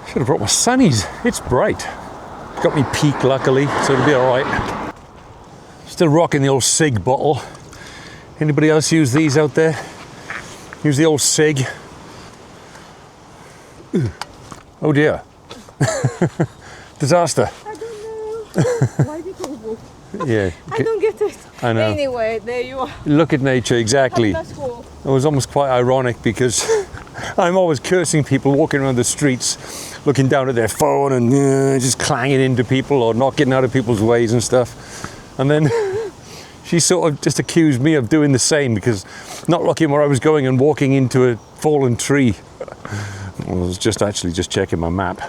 Should have brought my sunnies. It's bright. Got me peak luckily, so it'll be all right. Still rocking the old cig bottle. Anybody else use these out there? Use the old cig. Ooh. Oh dear. Disaster. I don't know. Why did you go? Yeah. I don't get it. I know. Anyway, there you are. Look at nature, exactly. Let's go. It was almost quite ironic because I'm always cursing people walking around the streets, looking down at their phone and just clanging into people or not getting out of people's ways and stuff. And then she sort of just accused me of doing the same because not looking where I was going and walking into a fallen tree. I was just checking my map.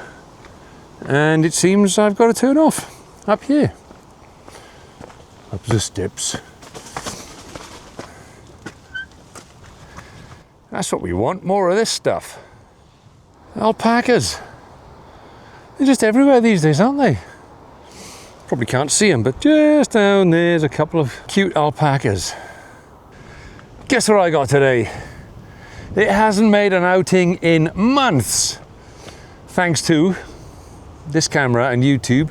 And it seems I've got to turn off up here. Up the steps. That's what we want, more of this stuff. Alpacas. They're just everywhere these days, aren't they? Probably can't see them, but just down there's a couple of cute alpacas. Guess what I got today? It hasn't made an outing in months, thanks to this camera and YouTube.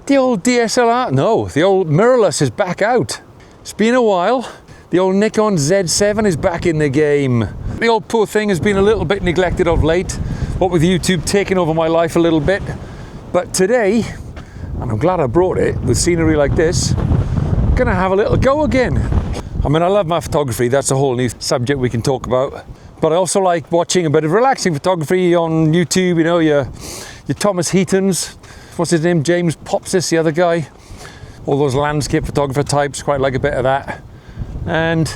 The old DSLR, no, the old mirrorless is back out. It's been a while. The old Nikon Z7 is back in the game. The old poor thing has been a little bit neglected of late, what with YouTube taking over my life a little bit. But today, and I'm glad I brought it, with scenery like this, I'm gonna have a little go again. I mean, I love my photography, that's a whole new subject we can talk about. But I also like watching a bit of relaxing photography on YouTube, you know, your Thomas Heatons, what's his name, James Popsis, the other guy. All those landscape photographer types, quite like a bit of that. And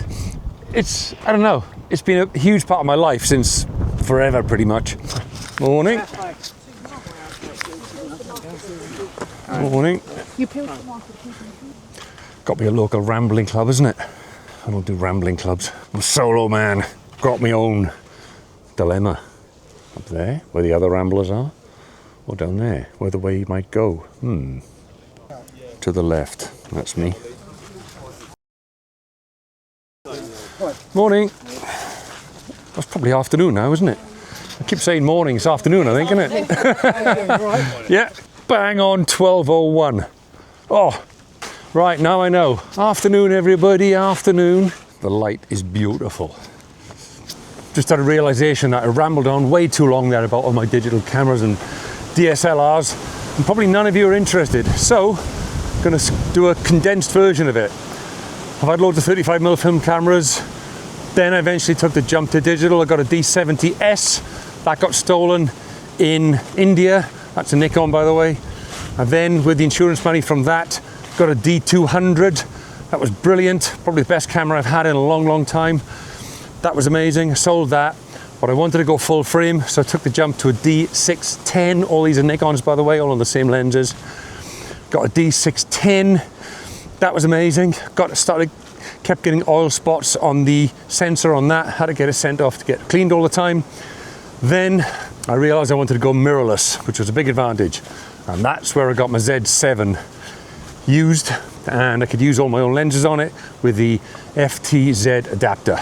it's, I don't know, it's been a huge part of my life since forever, pretty much. Morning. Morning. Got me a local rambling club, isn't it? I don't do rambling clubs. I'm a solo man. Got my own dilemma. Up there, where the other ramblers are, or down there, where the way might go. To the left, that's me. Morning. That's probably afternoon now, isn't it? I keep saying morning, it's afternoon, I think, isn't it? Yeah, bang on 12:01. Oh, right, now I know. Afternoon, everybody, afternoon. The light is beautiful. Just had a realization that I rambled on way too long there about all my digital cameras and DSLRs, and probably none of you are interested. So, I'm gonna do a condensed version of it. I've had loads of 35mm film cameras. Then I eventually took the jump to digital. I got a D70S. That got stolen in India. That's a Nikon, by the way. And then with the insurance money from that, got a D200. That was brilliant. Probably the best camera I've had in a long, long time. That was amazing. I sold that. But I wanted to go full frame, so I took the jump to a D610. All these are Nikons, by the way, all on the same lenses. Got a D610. That was amazing. Kept getting oil spots on the sensor on that. Had to get it sent off to get cleaned all the time. Then I realized I wanted to go mirrorless, which was a big advantage. And that's where I got my Z7 used. And I could use all my own lenses on it with the FTZ adapter.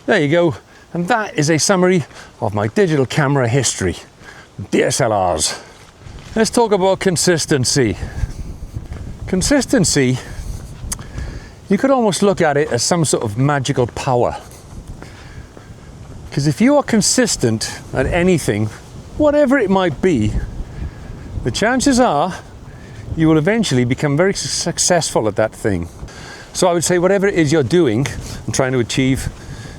There you go. And that is a summary of my digital camera history. DSLRs. Let's talk about consistency. Consistency, you could almost look at it as some sort of magical power. Because if you are consistent at anything, whatever it might be, the chances are you will eventually become very successful at that thing. So I would say whatever it is you're doing and trying to achieve,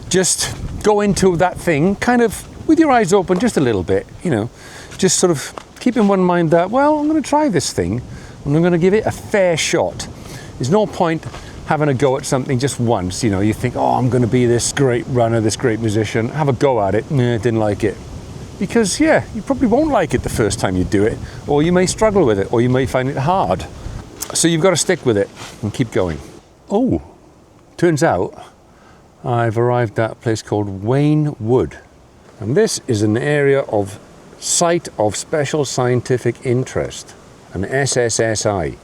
just go into that thing kind of with your eyes open just a little bit, you know, just sort of keep in one mind that, well, I'm going to try this thing and I'm going to give it a fair shot. There's no point having a go at something just once, you know, you think, oh, I'm going to be this great runner, this great musician, have a go at it, nah, didn't like it. Because, yeah, you probably won't like it the first time you do it, or you may struggle with it, or you may find it hard. So you've got to stick with it and keep going. Oh, turns out I've arrived at a place called Wain Wood. And this is an area of Site of Special Scientific Interest, an SSSI.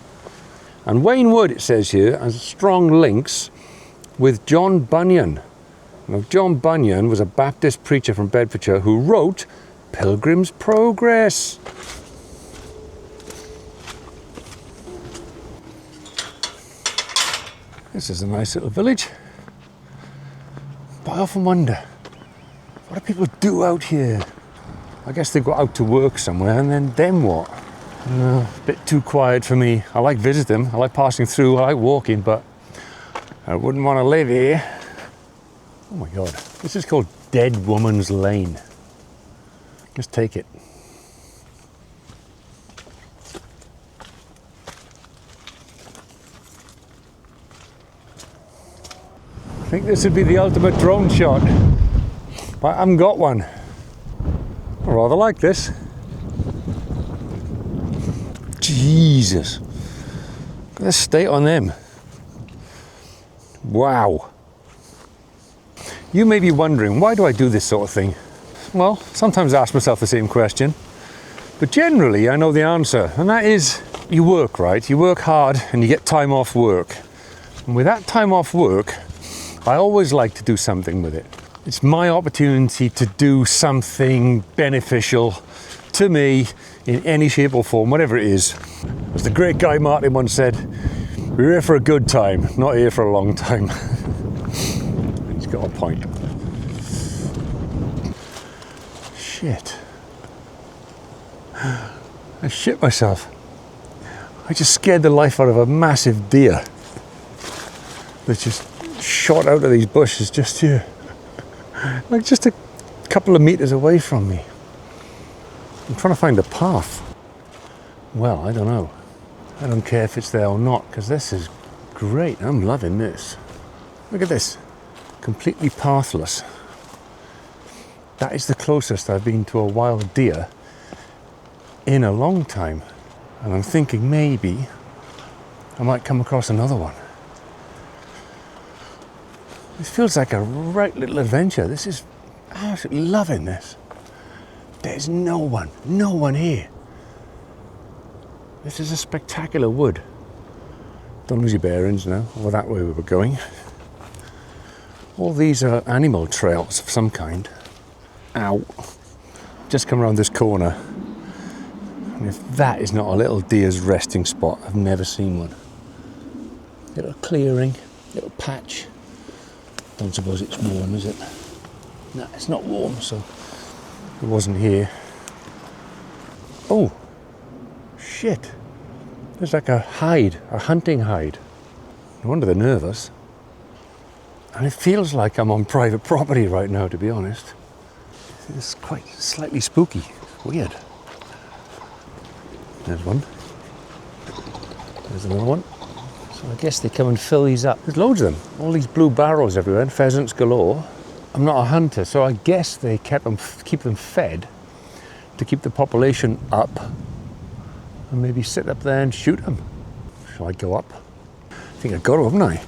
And Wain Wood, it says here, has strong links with John Bunyan. Now, John Bunyan was a Baptist preacher from Bedfordshire who wrote Pilgrim's Progress. This is a nice little village. But I often wonder, what do people do out here? I guess they go out to work somewhere, and then what? A bit too quiet for me. I like visiting, I like passing through, I like walking, but I wouldn't want to live here. Oh my God, this is called Dead Woman's Lane. Just take it. I think this would be the ultimate drone shot, but I haven't got one. I rather like this. Jesus, look at the state on them. Wow. You may be wondering, why do I do this sort of thing? Well, sometimes I ask myself the same question, but generally I know the answer, and that is, you work, right? You work hard and you get time off work. And with that time off work, I always like to do something with it. It's my opportunity to do something beneficial to me in any shape or form, whatever it is. As the great Guy Martin once said, we're here for a good time, not here for a long time. He's got a point. Shit. I shit myself. I just scared the life out of a massive deer that just shot out of these bushes just here. Like just a couple of meters away from me. I'm trying to find a path. Well, I don't know. I don't care if it's there or not, because this is great. I'm loving this. Look at this. Completely pathless. That is the closest I've been to a wild deer in a long time. And I'm thinking maybe I might come across another one. This feels like a right little adventure. This is, I'm absolutely loving this. There's no one here. This is a spectacular wood. Don't lose your bearings now, or that way we were going. All these are animal trails of some kind. Ow. Just come around this corner. And if that is not a little deer's resting spot, I've never seen one. Little clearing, little patch. Don't suppose it's warm, is it? No, it's not warm, so it wasn't here. Oh, shit. There's like a hide, a hunting hide. No wonder they're nervous. And it feels like I'm on private property right now, to be honest. It's quite slightly spooky, weird. There's one. There's another one. So I guess they come and fill these up. There's loads of them. All these blue barrels everywhere, and pheasants galore. I'm not a hunter, so I guess they keep them fed to keep the population up, and maybe sit up there and shoot them. Shall I go up? I think I've got to, haven't I?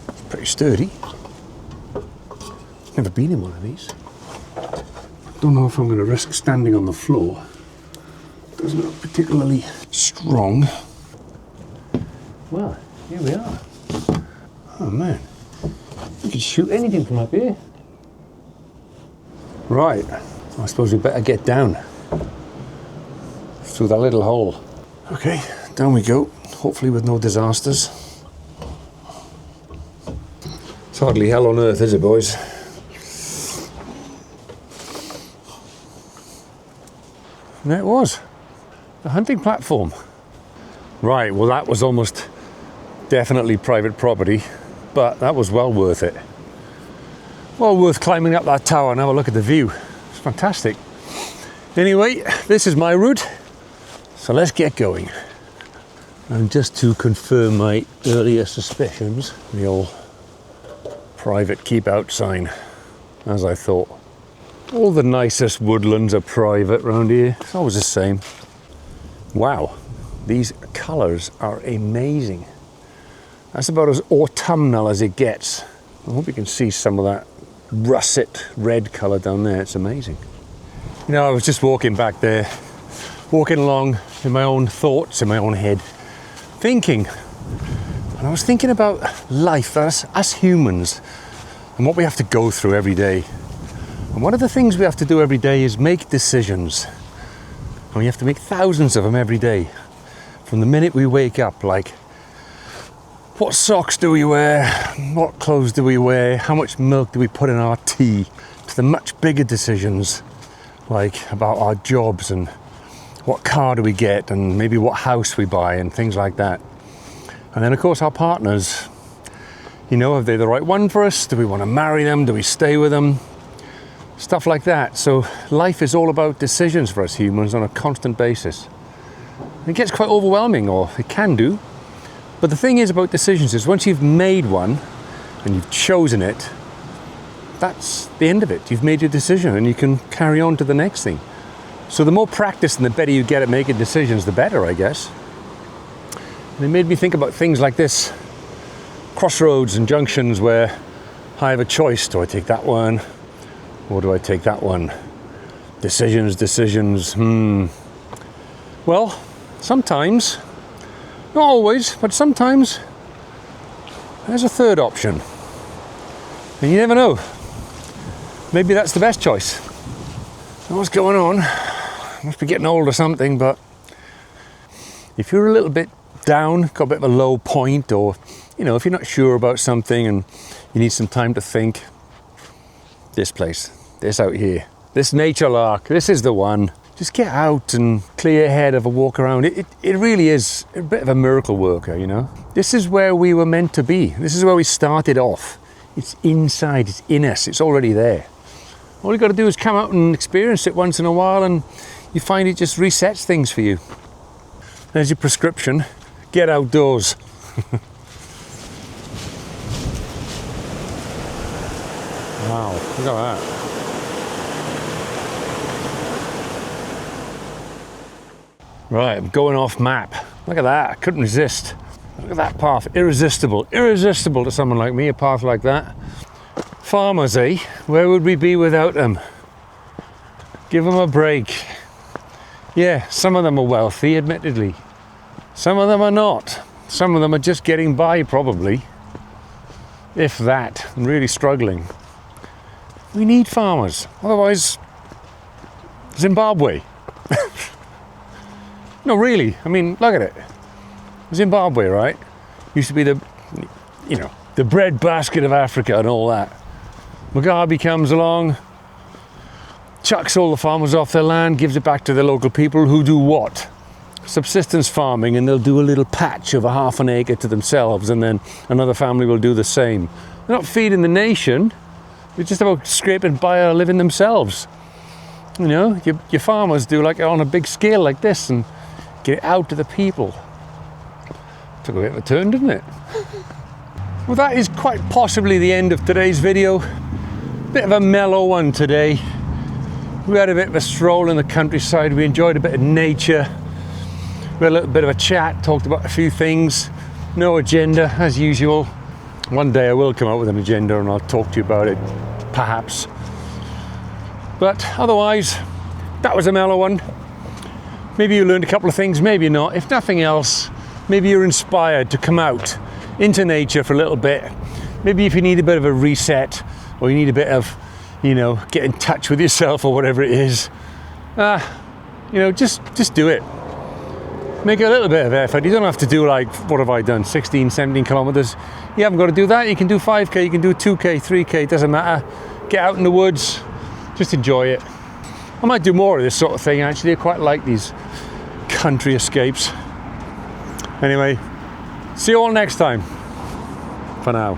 It's pretty sturdy. Never been in one of these. Don't know if I'm going to risk standing on the floor. Doesn't look particularly strong. Well, here we are. Oh man, you can shoot anything from up here. Right, I suppose we better get down through that little hole. Okay, down we go, hopefully with no disasters. It's hardly hell on earth, is it, boys? And there it was, the hunting platform. Right, well that was almost definitely private property, but that was well worth it. Well worth climbing up that tower and have a look at the view. It's fantastic. Anyway, this is my route, so let's get going. And just to confirm my earlier suspicions, the old private keep out sign, as I thought. All the nicest woodlands are private around here. It's always the same. Wow, these colours are amazing. That's about as autumnal as it gets. I hope you can see some of that russet red colour down there. It's amazing. You know, I was just walking back there, walking along in my own thoughts, in my own head, thinking, and I was thinking about life, us humans, and what we have to go through every day, And one of the things we have to do every day is make decisions. And we have to make thousands of them every day. From the minute we wake up, like, what socks do we wear? What clothes do we wear? How much milk do we put in our tea? To the much bigger decisions, like about our jobs and what car do we get and maybe what house we buy and things like that. And then of course our partners, you know, are they the right one for us? Do we want to marry them? Do we stay with them? Stuff like that. So life is all about decisions for us humans on a constant basis. It gets quite overwhelming, or it can do. But the thing is about decisions is once you've made one and you've chosen it, that's the end of it. You've made your decision and you can carry on to the next thing. So the more practice and the better you get at making decisions, the better, I guess. And it made me think about things like this. Crossroads and junctions where I have a choice. Do I take that one? Or do I take that one? Decisions. Well, sometimes, not always, but sometimes, there's a third option. And you never know. Maybe that's the best choice. What's going on? Must be getting old or something, but if you're a little bit down, got a bit of a low point, or, you know, if you're not sure about something and you need some time to think, this place, this out here, this nature lark, this is the one. Just get out and clear your head, have a walk around. It really is a bit of a miracle worker, you know. This is where we were meant to be. This is where we started off. It's inside, it's in us, it's already there. All you've got to do is come out and experience it once in a while and you find it just resets things for you. There's your prescription. Get outdoors. Wow, look at that. Right, I'm going off map. Look at that, I couldn't resist. Look at that path, irresistible to someone like me, a path like that. Farmers, eh? Where would we be without them? Give them a break. Yeah, some of them are wealthy, admittedly. Some of them are not. Some of them are just getting by, probably. If that, and really struggling. We need farmers, otherwise, Zimbabwe. No, really, I mean, look at it. Zimbabwe, right? Used to be the, you know, the breadbasket of Africa and all that. Mugabe comes along, chucks all the farmers off their land, gives it back to the local people who do what? Subsistence farming, and they'll do a little patch of a half an acre to themselves, and then another family will do the same. They're not feeding the nation, it's just about scraping by or living themselves. You know, your farmers do like on a big scale like this and get it out to the people. Took a bit of a turn, didn't it? Well, that is quite possibly the end of today's video. Bit of a mellow one today. We had a bit of a stroll in the countryside. We enjoyed a bit of nature. We had a little bit of a chat, talked about a few things. No agenda, as usual. One day I will come up with an agenda and I'll talk to you about it, perhaps. But otherwise, that was a mellow one. Maybe you learned a couple of things, maybe not. If nothing else, maybe you're inspired to come out into nature for a little bit. Maybe if you need a bit of a reset, or you need a bit of, you know, get in touch with yourself or whatever it is, you know, just do it. Make a little bit of effort. You don't have to do like, what have I done, 16, 17 kilometers. You haven't got to do that. You can do 5K, you can do 2K, 3K, it doesn't matter. Get out in the woods, just enjoy it. I might do more of this sort of thing actually. I quite like these country escapes. Anyway, see you all next time. For now.